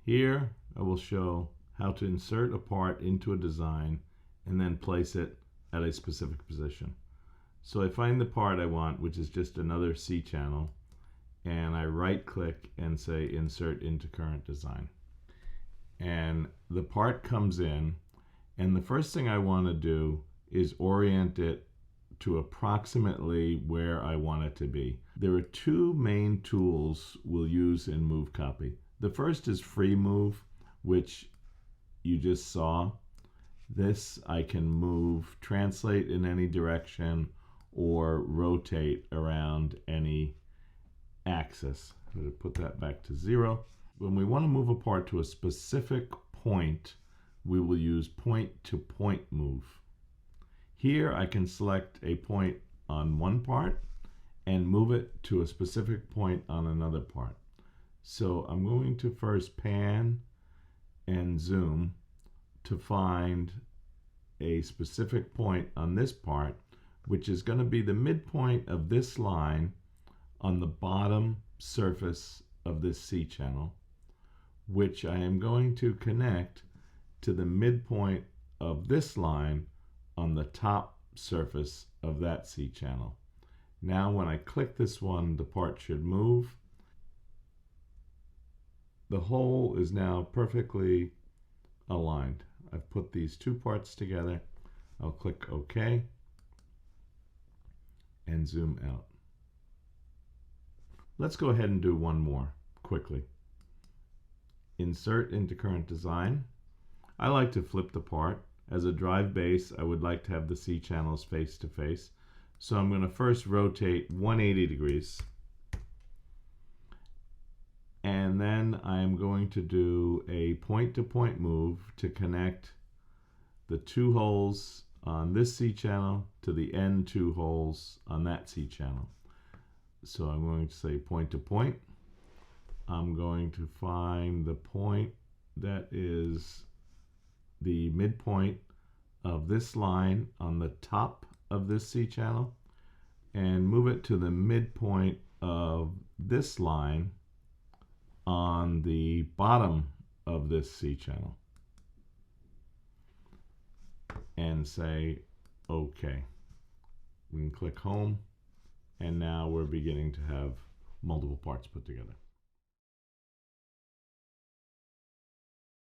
Here I will show how to insert a part into a design and then place it at a specific position. So I find the part I want, which is just another C channel, and I right click and say insert into current design. And the part comes in, and the first thing I want to do is orient it to approximately where I want it to be. There are two main tools we'll use in Move Copy. The first is Free Move, which you just saw. This I can move, translate in any direction, or rotate around any axis. I'm going to put that back to 0. When we want to move a part to a specific point, we will use point-to-point move. Here I can select a point on one part and move it to a specific point on another part. So I'm going to first pan and zoom to find a specific point on this part, which is going to be the midpoint of this line on the bottom surface of this C channel, which I am going to connect to the midpoint of this line on the top surface of that C channel. Now when I click this one, the part should move. The whole is now perfectly aligned. I've put these two parts together. I'll click OK and zoom out. Let's go ahead and do one more quickly. Insert into current design. I like to flip the part. As a drive base, I would like to have the C channels face to face. So I'm going to first rotate 180 degrees. And then I'm going to do a point-to-point move to connect the two holes on this C channel to the end two holes on that C channel. So I'm going to say point-to-point. I'm going to find the point that is the midpoint of this line on the top of this C channel and move it to the midpoint of this line on the bottom of this C channel and say OK. We can click home, and now we're beginning to have multiple parts put together.